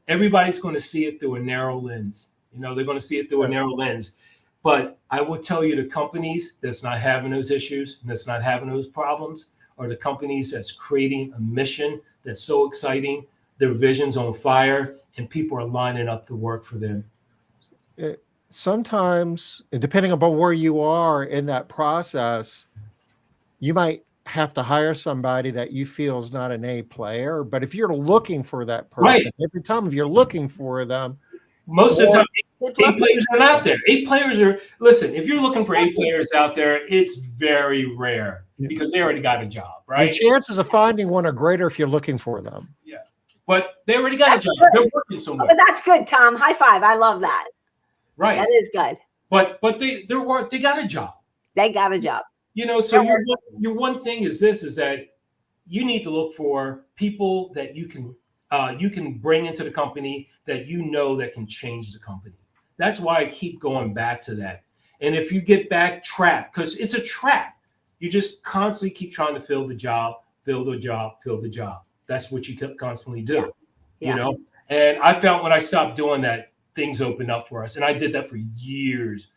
everybody's going to see it through a narrow lens. They're going to see it through a narrow lens. But I will tell you, the companies that's not having those issues and that's not having those problems are the companies that's creating a mission that's so exciting, their vision's on fire, and people are lining up to work for them. Sometimes, depending upon where you are in that process, you might have to hire somebody that you feel is not an A player. But if you're looking for that person, Right. every time if you're looking for them, most of the time, A players are not there. A players are, listen, if you're looking for A players out there, it's very rare because they already got a job, right? the chances of finding one are greater if you're looking for them. Yeah. But they already got a job. Good. They're working somewhere. But that's good, Tom. High five. I love that. Right. That is good. But they got a job. They got a job. So your one thing is that you need to look for people that you can bring into the company that that can change the company. That's why I keep going back to that. And if you get back trapped, because it's a trap, you just constantly keep trying to fill the job. That's what you constantly do, Yeah. And I found when I stopped doing that, things opened up for us. And I did that for years.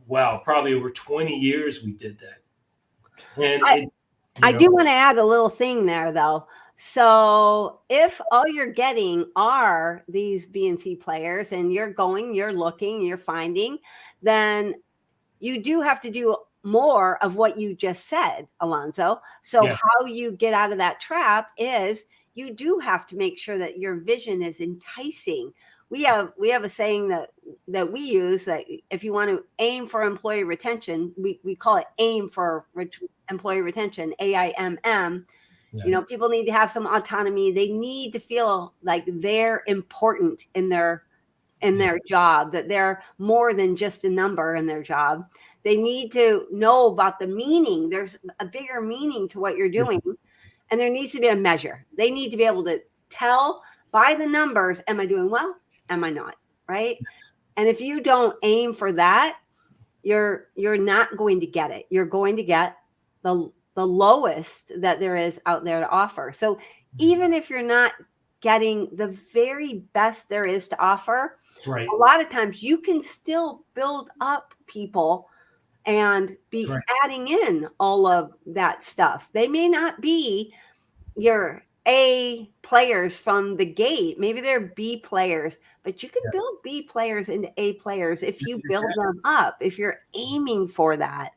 Wow, probably over 20 years we did that. And I do want to add a little thing there, though. So if all you're getting are these B and C players and you're looking, you're finding, then you do have to do more of what you just said, Alonzo. So how you get out of that trap is you do have to make sure that your vision is enticing. We have a saying that we use that if you want to aim for employee retention, we call it aim for employee retention, AIMM. Yeah. People need to have some autonomy. They need to feel like they're important in their job, that they're more than just a number in their job. They need to know about the meaning. There's a bigger meaning to what you're doing. And there needs to be a measure. They need to be able to tell by the numbers, am I doing well? Am I not? Right? And if you don't aim for that, you're not going to get it. You're going to get the lowest that there is out there to offer. So even if you're not getting the very best there is to offer, right. A lot of times you can still build up people and be adding in all of that stuff. They may not be your A players from the gate. Maybe they're B players, but you can build B players into A players if you build them up, if you're aiming for that.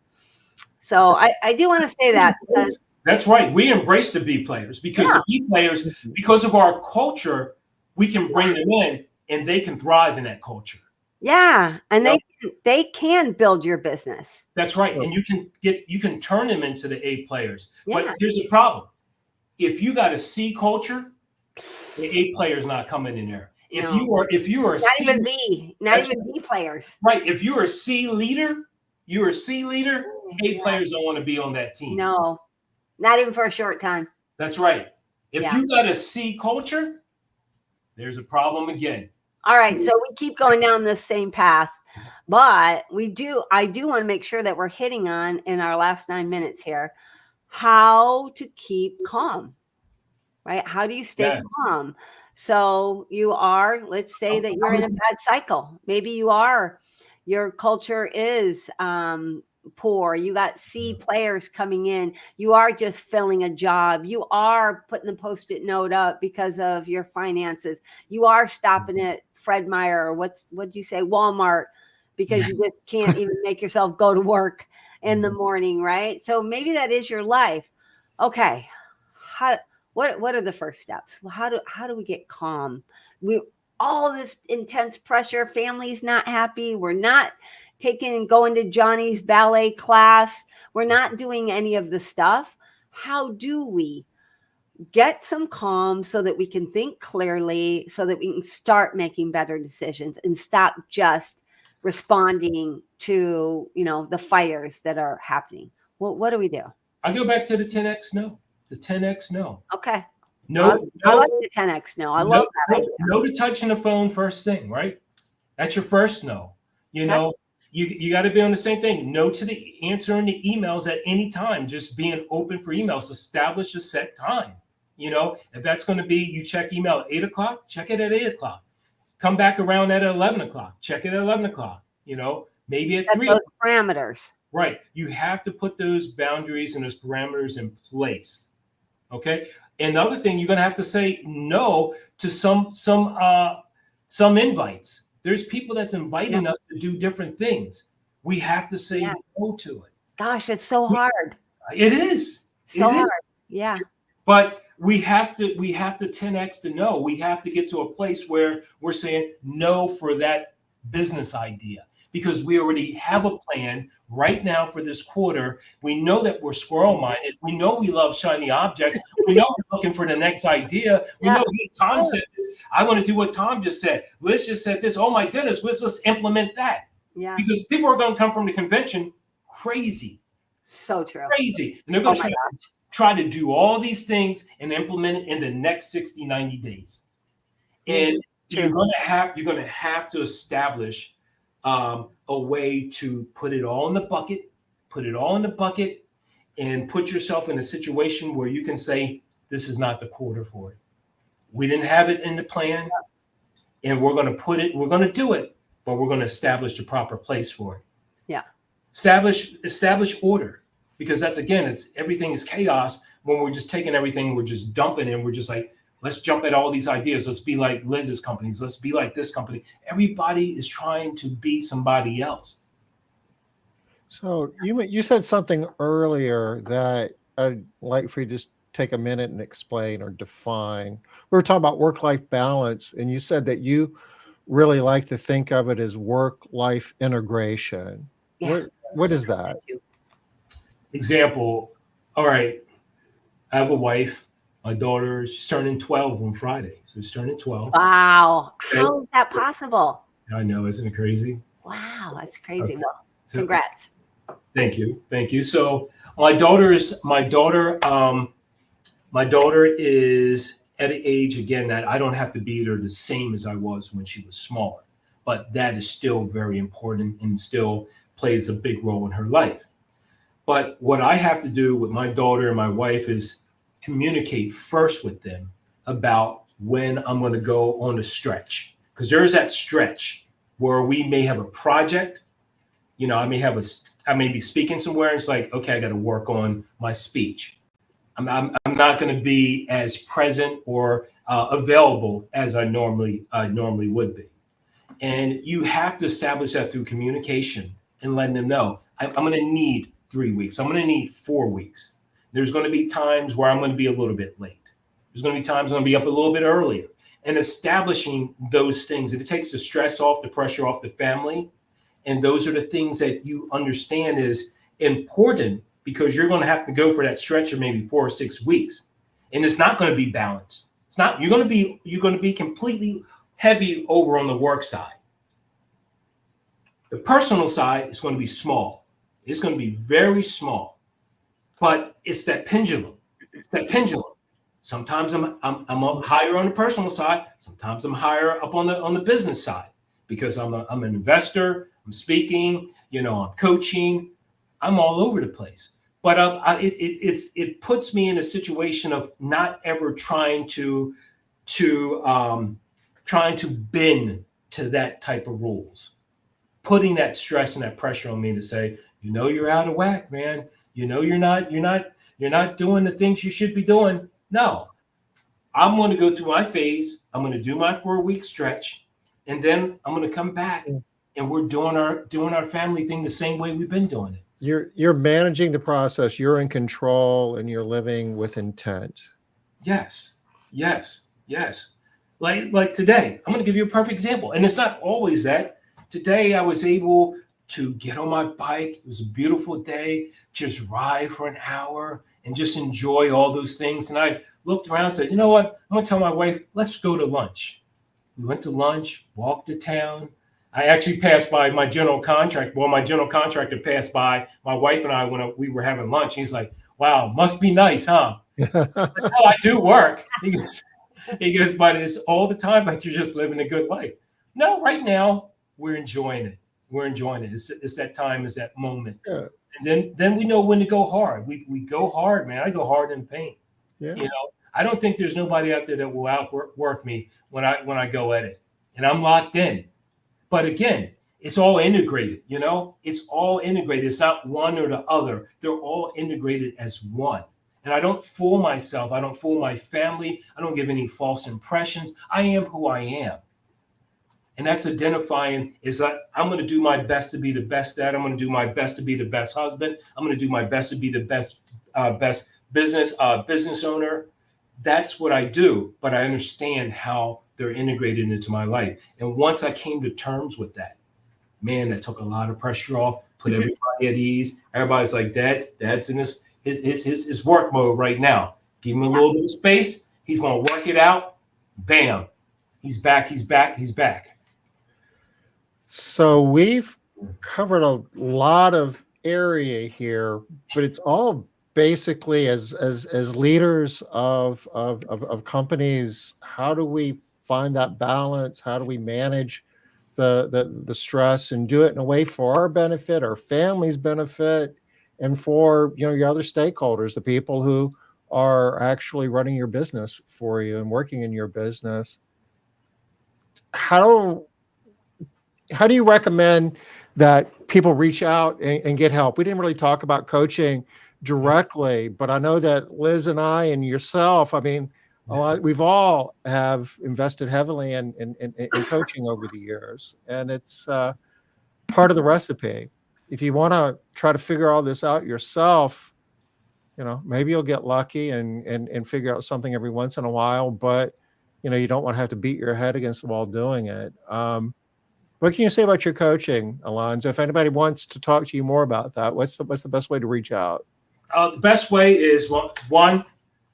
So I do want to say that. Because that's right. We embrace the B players because the B players, because of our culture, we can bring them in and they can thrive in that culture. Yeah. And they can build your business. That's right. And you can turn them into the A players. Yeah. But here's the problem. If you got a C culture, the A player is not coming in there. If you are not even B players. Right. If you're a C leader, A players don't want to be on that team. No, not even for a short time. That's right. If you got a C culture, there's a problem again. All right. So we keep going down this same path, but I do want to make sure that we're hitting on in our last 9 minutes here, how to keep calm, right? How do you stay calm? So let's say that you're in a bad cycle. Maybe your culture is poor. You got C players coming in. You are just filling a job. You are putting the Post-it note up because of your finances. You are stopping at Fred Meyer or what'd you say, Walmart, because you just can't even make yourself go to work in the morning, right? So maybe that is your life. Okay. What are the first steps? Well, how do we get calm? All this intense pressure, family's not happy. We're not going to Johnny's ballet class. We're not doing any of the stuff. How do we get some calm so that we can think clearly, so that we can start making better decisions and stop just responding to, the fires that are happening? What do we do? I go back to the 10X no. The 10X no. Okay. No, I like the 10X no. I love that idea. No to touching the phone first thing, right? That's your first no. You got to be on the same thing. No to answering the emails at any time. Just being open for emails. Establish a set time. You know, if that's going to be, you check email at 8 o'clock, check it at 8 o'clock. Come back around at 11 o'clock, check it at 11 o'clock, you know, maybe at 3 those o'clock. parameters. Right. You have to put those boundaries and those parameters in place. Okay. And the other thing, you're going to have to say no to some invites. There's people that's inviting us to do different things. We have to say no to it. Gosh, it's so hard. It is. So hard. Yeah. But we have to 10x the no. We have to get to a place where we're saying no for that business idea, because we already have a plan right now for this quarter. We know that we're squirrel minded. We know we love shiny objects. We know we're looking for the next idea. We know Tom said this. I want to do what Tom just said. Liz just said this. Oh my goodness, let's implement that. Yeah. Because people are going to come from the convention crazy. So true. Crazy. And they're going to try to do all these things and implement it in the next 60, 90 days. And you're going to have to establish a way to put it all in the bucket, and put yourself in a situation where you can say, this is not the quarter for it. We didn't have it in the plan, and we're going to do it, but we're going to establish the proper place for it. Yeah. Establish order, because that's, again, everything is chaos when we're just taking everything, we're just dumping in, we're just like, let's jump at all these ideas. Let's be like Liz's companies. Let's be like this company. Everybody is trying to be somebody else. So you said something earlier that I'd like for you to just take a minute and explain or define. We were talking about work-life balance, and you said that you really like to think of it as work-life integration. Yeah. What is that? Example. All right. I have a wife. My daughter, she's turning 12 on Friday. So she's turning 12. Wow. How is that possible? I know, isn't it crazy? Wow, that's crazy. Okay. Well, congrats. Thank you. So my daughter is at an age, again, that I don't have to be there the same as I was when she was smaller. But that is still very important and still plays a big role in her life. But what I have to do with my daughter and my wife is communicate first with them about when I'm going to go on a stretch, because there's that stretch where we may have a project. You know, I may be speaking somewhere. And it's like, okay, I got to work on my speech. I'm not going to be as present or available as I normally would be. And you have to establish that through communication and letting them know, I'm going to need 3 weeks. I'm going to need 4 weeks. There's going to be times where I'm going to be a little bit late. There's going to be times I'm going to be up a little bit earlier. And establishing those things, it takes the stress off, the pressure off the family. And those are the things that you understand is important, because you're going to have to go for that stretch of maybe 4 or 6 weeks. And it's not going to be balanced. It's not, you're going to be completely heavy over on the work side. The personal side is going to be small. It's going to be very small. But it's that pendulum. Sometimes I'm up higher on the personal side. Sometimes I'm higher up on the business side, because I'm an investor. I'm speaking. You know, I'm coaching. I'm all over the place. But it puts me in a situation of not ever trying to bend to that type of rules, putting that stress and that pressure on me to say, you know, you're out of whack, man. You know, you're not doing the things you should be doing. No, I'm going to go through my phase. I'm going to do my 4-week stretch, and then I'm going to come back, and we're doing our family thing the same way we've been doing it. You're managing the process. You're in control, and you're living with intent. Yes. Like today, I'm going to give you a perfect example, and it's not always that. Today, I was able to get on my bike. It was a beautiful day, just ride for an hour and just enjoy all those things. And I looked around and said, you know what? I'm going to tell my wife, let's go to lunch. We went to lunch, walked to town. I actually passed by my general contractor. Well, my general contractor passed by my wife and I when we were having lunch. He's like, wow, must be nice, huh? Well, I do work. He goes, but it's all the time like you're just living a good life. No, right now, we're enjoying it. It's that time, it's that moment. Yeah. And then we know when to go hard. We go hard, man. I go hard in pain. Yeah. You know, I don't think there's nobody out there that will outwork me when I go at it, and I'm locked in. But again, it's all integrated, you know, it's all integrated. It's not one or the other. They're all integrated as one. And I don't fool myself. I don't fool my family. I don't give any false impressions. I am who I am. And that's identifying is that I'm going to do my best to be the best dad. I'm going to do my best to be the best husband. I'm going to do my best to be the best business owner. That's what I do. But I understand how they're integrated into my life. And once I came to terms with that, man, that took a lot of pressure off, put everybody at ease. Everybody's like, Dad's in his work mode right now. Give him a little bit of space. He's going to work it out. Bam. He's back. So we've covered a lot of area here, but it's all basically as leaders of companies, how do we find that balance? How do we manage the stress and do it in a way for our benefit, our family's benefit, and for your other stakeholders, the people who are actually running your business for you and working in your business? How do you recommend that people reach out and get help? We didn't really talk about coaching directly, but I know that Liz and I and yourself, I mean, we've all have invested heavily in coaching over the years, and it's part of the recipe. If you want to try to figure all this out yourself, maybe you'll get lucky and figure out something every once in a while, but you don't want to have to beat your head against the wall doing it. What can you say about your coaching, Alonzo? If anybody wants to talk to you more about that, what's the best way to reach out? The best way is one,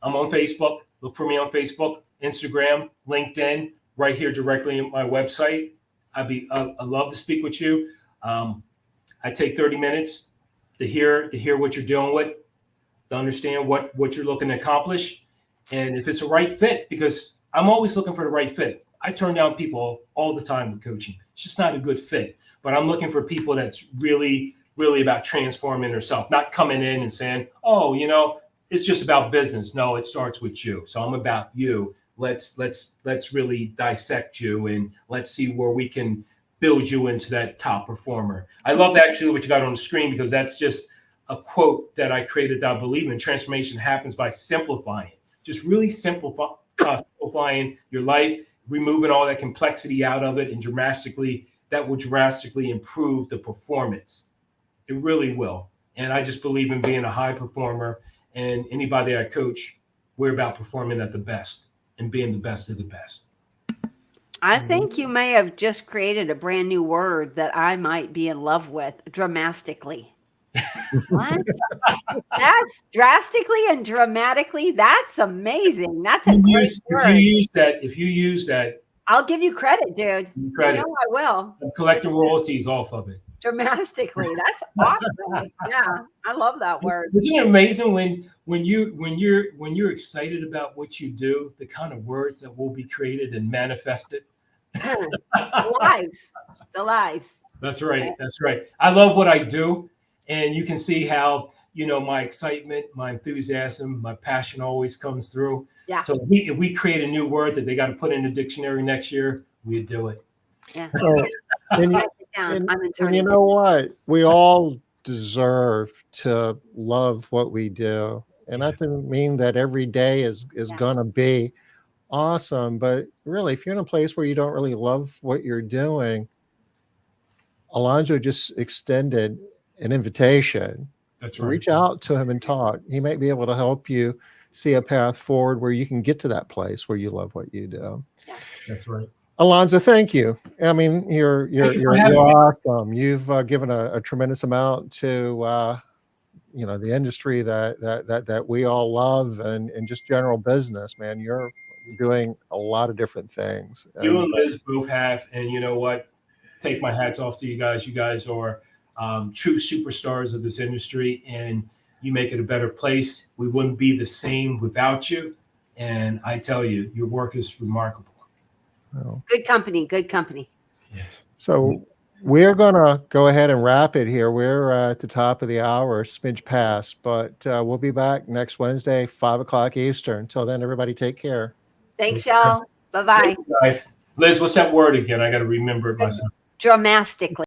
I'm on Facebook. Look for me on Facebook, Instagram, LinkedIn, right here directly in my website. I'd love to speak with you. I take 30 minutes to hear what you're dealing with, to understand what you're looking to accomplish, and if it's a right fit, because I'm always looking for the right fit. I turn down people all the time with coaching. It's just not a good fit. But I'm looking for people that's really, really about transforming themselves, not coming in and saying, oh, it's just about business. No, it starts with you. So I'm about you. Let's really dissect you, and let's see where we can build you into that top performer. I love actually what you got on the screen, because that's just a quote that I created that I believe in. Transformation happens by simplifying. Just really simplifying your life, removing all that complexity out of it, and that will drastically improve the performance. It really will. And I just believe in being a high performer, and anybody I coach, we're about performing at the best and being the best of the best. I think you may have just created a brand new word that I might be in love with, dramatically. What? That's drastically and dramatically. That's amazing. That's a great word. If you use that, I'll give you credit, dude. Credit. I will. I'm collecting royalties off of it. Dramatically. That's awesome. Yeah, I love that word. Isn't it amazing when you're excited about what you do, the kind of words that will be created and manifested? The lives. That's right. I love what I do, and you can see how my excitement, my enthusiasm, my passion always comes through. Yeah. So if we create a new word that they got to put in the dictionary next year, we'd do it. Yeah. And you know what? We all deserve to love what we do. And that doesn't mean that every day is going to be awesome. But really, if you're in a place where you don't really love what you're doing, Alonzo just extended an invitation. That's right. Reach out to him and talk. He might be able to help you see a path forward where you can get to that place where you love what you do. Yeah. That's right. Alonzo, thank you. I mean, you're awesome. You've given a tremendous amount to the industry that we all love, and just general business, man. You're doing a lot of different things. You and Liz both have, and you know what? Take my hats off to you guys. You guys are true superstars of this industry, and you make it a better place. We wouldn't be the same without you. And I tell you, your work is remarkable. Well, Good company. Yes. So We're going to go ahead and wrap it here. We're at the top of the hour, smidge past, but we'll be back next Wednesday, 5 o'clock Eastern. Until then, everybody take care. Thanks, y'all. Bye-bye. Thank you, guys. Liz, what's that word again? I got to remember it myself. Dramatically.